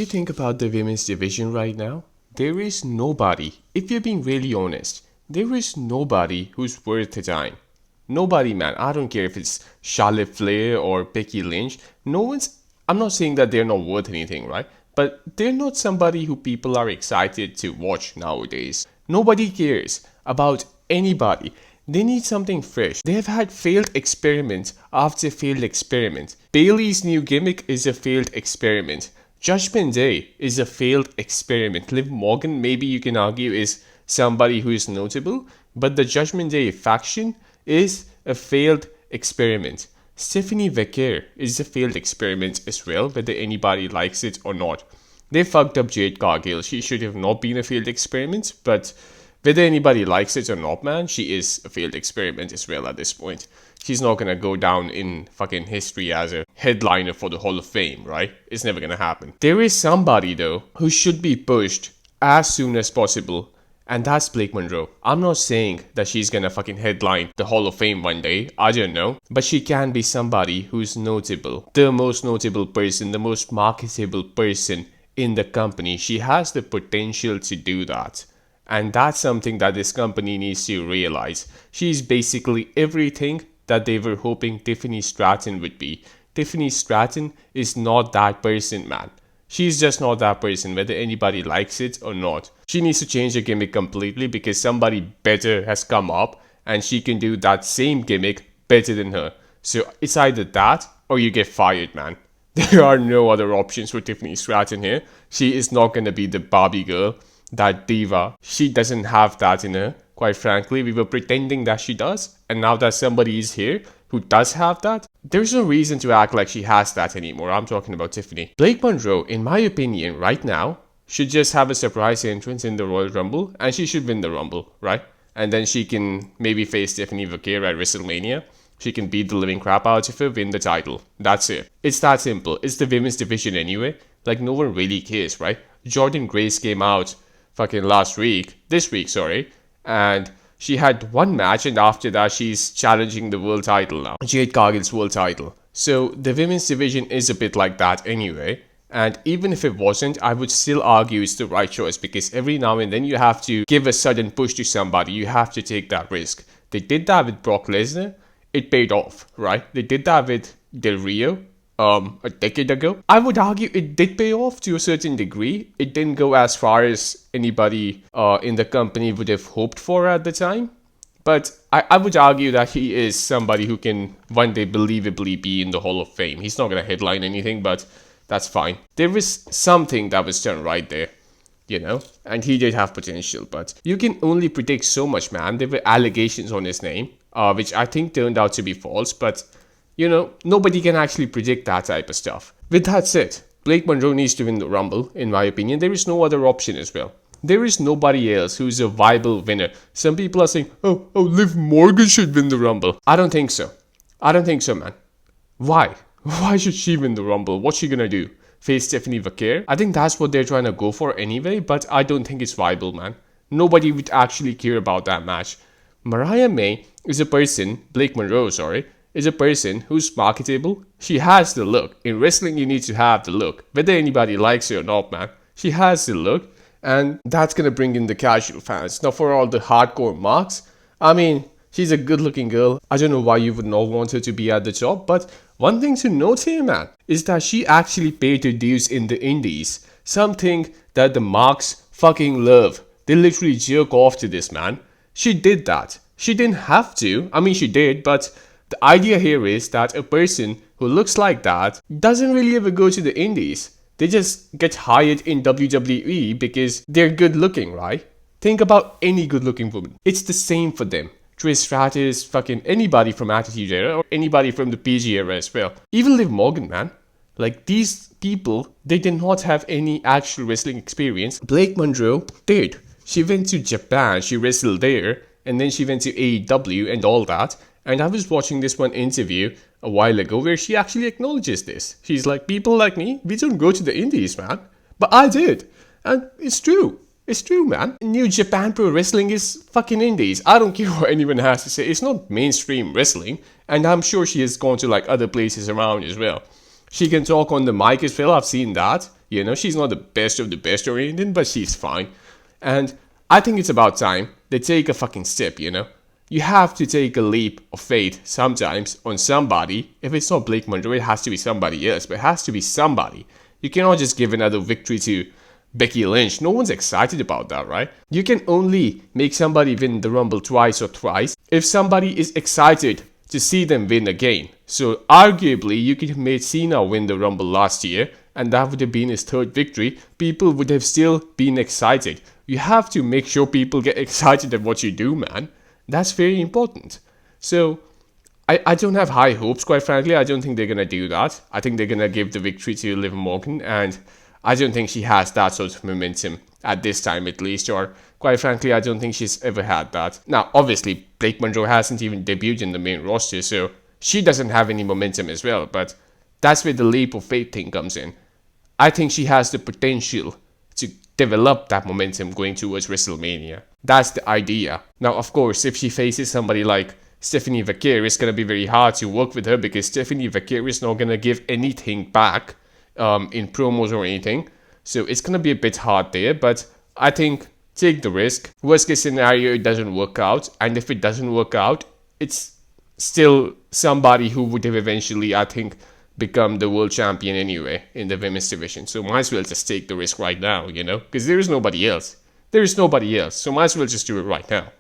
You think about the women's division right now, there is nobody, if you're being really honest, there is nobody who's worth the time. Nobody, man. I don't care if it's Charlotte Flair or Becky Lynch. No one's. I'm not saying that they're not worth anything, right? But they're not somebody who people are excited to watch nowadays. Nobody cares about anybody. They need something fresh. They have had failed experiment after failed experiment. Bailey's new gimmick is a failed experiment. Judgment Day is a failed experiment. Liv Morgan, maybe you can argue, is somebody who is notable, but the Judgment Day faction is a failed experiment. Stephanie Vaquer is a failed experiment as well, whether anybody likes it or not. They fucked up Jade Cargill. She should have not been a failed experiment, but whether anybody likes it or not, man, she is a failed experiment as well at this point. She's not gonna go down in fucking history as a headliner for the Hall of Fame, right? It's never gonna happen. There is somebody, though, who should be pushed as soon as possible, and that's Blake Monroe. I'm not saying that she's gonna fucking headline the Hall of Fame one day, I don't know, but she can be somebody who's notable. The most notable person, the most marketable person in the company. She has the potential to do that. And that's something that this company needs to realize. She's basically everything that they were hoping Tiffany Stratton would be. Tiffany Stratton is not that person, man. She's just not that person, whether anybody likes it or not. She needs to change her gimmick completely because somebody better has come up and she can do that same gimmick better than her. So it's either that or you get fired, man. There are no other options for Tiffany Stratton here. She is not going to be the Barbie girl, that diva. She doesn't have that in her. Quite frankly, we were pretending that she does, and now that somebody is here who does have that, there's no reason to act like she has that anymore. I'm talking about Tiffany. Blake Monroe, in my opinion, right now, should just have a surprise entrance in the Royal Rumble, and she should win the Rumble, right? And then she can maybe face Stephanie Vaquer at WrestleMania. She can beat the living crap out of her, win the title. That's it. It's that simple. It's the women's division anyway. Like, no one really cares, right? Jordan Grace came out fucking this week, and she had one match, and after that she's challenging the world title now, Jade Cargill's world title. So the women's division is a bit like that anyway, and even if it wasn't, I would still argue it's the right choice, because every now and then you have to give a sudden push to somebody. You have to take that risk. They did that with Brock Lesnar. It paid off, right? They did that with Del Rio a decade ago. I would argue it did pay off to a certain degree. It didn't go as far as anybody in the company would have hoped for at the time. But I would argue that he is somebody who can one day believably be in the Hall of Fame. He's not going to headline anything, but that's fine. There is something that was done right there, you know? And he did have potential, but you can only predict so much, man. There were allegations on his name, which I think turned out to be false, but you know, nobody can actually predict that type of stuff. With that said, Blake Monroe needs to win the Rumble, in my opinion. There is no other option as well. There is nobody else who's a viable winner. Some people are saying, oh, Liv Morgan should win the Rumble. I don't think so. Man. Why? Why should she win the Rumble? What's she gonna do? Face Stephanie Vaquer? I think that's what they're trying to go for anyway, but I don't think it's viable, man. Nobody would actually care about that match. Mariah May is a person, Blake Monroe, is a person who's marketable. She has the look. In wrestling, you need to have the look. Whether anybody likes her or not, man. She has the look. And that's going to bring in the casual fans. Now, for all the hardcore marks, I mean, she's a good-looking girl. I don't know why you would not want her to be at the top. But one thing to note here, man, is that she actually paid her dues in the indies. Something that the marks fucking love. They literally jerk off to this, man. She did that. She didn't have to. I mean, she did, but the idea here is that a person who looks like that doesn't really ever go to the indies. They just get hired in WWE because they're good looking, right? Think about any good looking woman. It's the same for them. Trish Stratus, fucking anybody from Attitude Era or anybody from the PG era as well. Even Liv Morgan, man. Like, these people, they did not have any actual wrestling experience. Blake Monroe did. She went to Japan, she wrestled there, and then she went to AEW and all that. And I was watching this one interview a while ago where she actually acknowledges this. She's like, people like me, we don't go to the indies, man. But I did. And it's true. It's true, man. New Japan Pro Wrestling is fucking indies. I don't care what anyone has to say. It's not mainstream wrestling. And I'm sure she has gone to like other places around as well. She can talk on the mic as well. I've seen that. You know, she's not the best or anything, but she's fine. And I think it's about time they take a fucking step, you know? You have to take a leap of faith sometimes on somebody. If it's not Blake Monroe, it has to be somebody else, but it has to be somebody. You cannot just give another victory to Becky Lynch. No one's excited about that, right? You can only make somebody win the Rumble twice or thrice if somebody is excited to see them win again. So arguably, you could have made Cena win the Rumble last year, and that would have been his third victory. People would have still been excited. You have to make sure people get excited at what you do, man. That's very important. So I don't have high hopes, quite frankly. I don't think they're going to do that. I think they're going to give the victory to Liv Morgan, and I don't think she has that sort of momentum at this time, at least, or quite frankly, I don't think she's ever had that. Now, obviously, Blake Monroe hasn't even debuted in the main roster, so she doesn't have any momentum as well, but that's where the leap of faith thing comes in. I think she has the potential to develop that momentum going towards WrestleMania. That's the idea. Now, of course, if she faces somebody like Stephanie Vaquer, it's going to be very hard to work with her because Stephanie Vaquer is not going to give anything back in promos or anything. So it's going to be a bit hard there, but I think take the risk. Worst case scenario, it doesn't work out. And if it doesn't work out, it's still somebody who would have eventually, I think, become the world champion anyway in the women's division. So might as well just take the risk right now, you know, because there is nobody else. There is nobody else. So might as well just do it right now.